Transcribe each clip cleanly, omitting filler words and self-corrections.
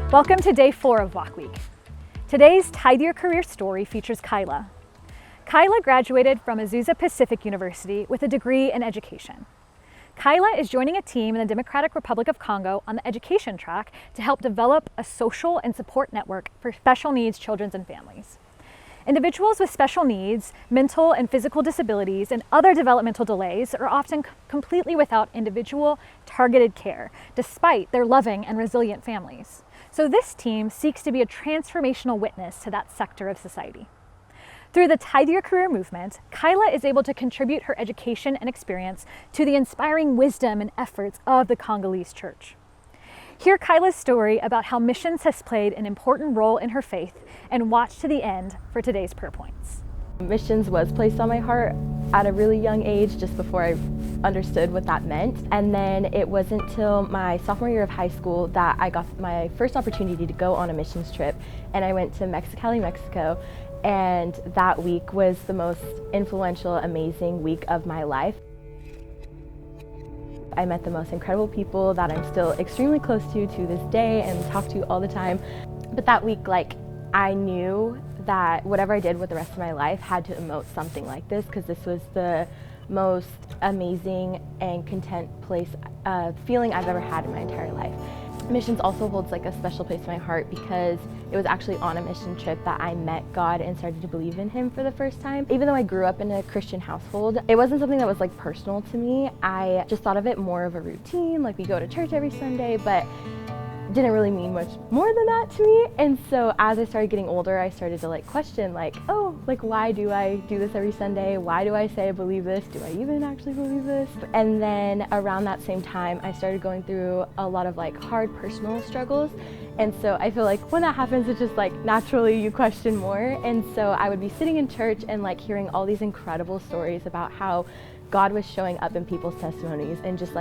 Welcome to day 4 of Walk Week. Today's Tithe Your Career story features Kyla. Kyla graduated from Azusa Pacific University with a degree in education. Kyla is joining a team in the Democratic Republic of Congo on the education track to help develop a social and support network for special needs children and families. Individuals with special needs, mental and physical disabilities, and other developmental delays are often completely without individual, targeted care, despite their loving and resilient families. So this team seeks to be a transformational witness to that sector of society. Through the Tithe Your Career movement, Kyla is able to contribute her education and experience to the inspiring wisdom and efforts of the Congolese church. Hear Kyla's story about how missions has played an important role in her faith, and watch to the end for today's prayer points. Missions was placed on my heart at a really young age, just before I understood what that meant. And then it wasn't till my sophomore year of high school that I got my first opportunity to go on a missions trip, and I went to Mexicali, Mexico. And that week was the most influential, amazing week of my life. I met the most incredible people that I'm still extremely close to this day and talk to all the time. But that week, I knew that whatever I did with the rest of my life had to emote something like this, because this was the most amazing and content feeling I've ever had in my entire life. Missions also holds a special place in my heart, because it was actually on a mission trip that I met God and started to believe in Him for the first time. Even though I grew up in a Christian household, it wasn't something that was personal to me. I just thought of it more of a routine, we go to church every Sunday, but didn't really mean much more than that to me. And so as I started getting older, I started to question why do I do this every Sunday? Why do I say I believe this? Do I even actually believe this? And then around that same time, I started going through a lot of hard personal struggles. And so I feel when that happens, it's just naturally you question more. And so I would be sitting in church and hearing all these incredible stories about how God was showing up in people's testimonies and just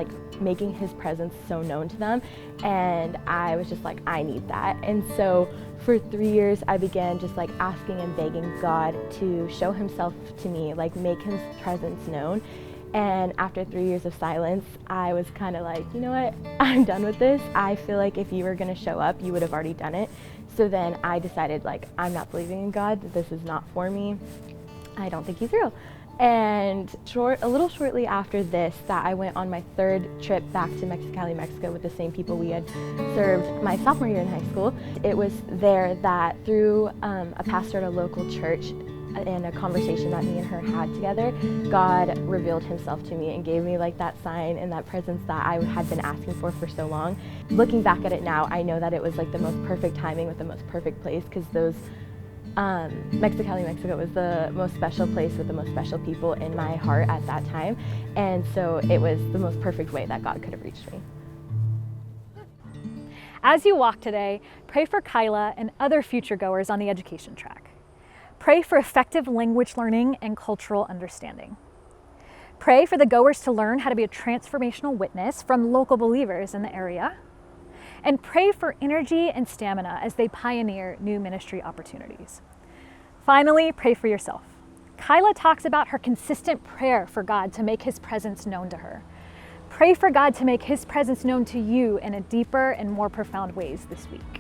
making His presence so known to them. And I was just I need that. And so for 3 years, I began just asking and begging God to show Himself to me, make His presence known. And after 3 years of silence, I was kind of you know what, I'm done with this. I feel if you were gonna show up, you would have already done it. So then I decided I'm not believing in God, that this is not for me. I don't think He's real. And a little shortly after this, that I went on my 3rd trip back to Mexicali, Mexico with the same people we had served my sophomore year in high school. It was there that through a pastor at a local church and a conversation that me and her had together, God revealed Himself to me and gave me that sign and that presence that I had been asking for so long. Looking back at it now, I know that it was the most perfect timing with the most perfect place, because those Mexicali, Mexico was the most special place with the most special people in my heart at that time. And so it was the most perfect way that God could have reached me. As you walk today, pray for Kyla and other future goers on the education track. Pray for effective language learning and cultural understanding. Pray for the goers to learn how to be a transformational witness from local believers in the area. And pray for energy and stamina as they pioneer new ministry opportunities. Finally, pray for yourself. Kyla talks about her consistent prayer for God to make His presence known to her. Pray for God to make His presence known to you in a deeper and more profound ways this week.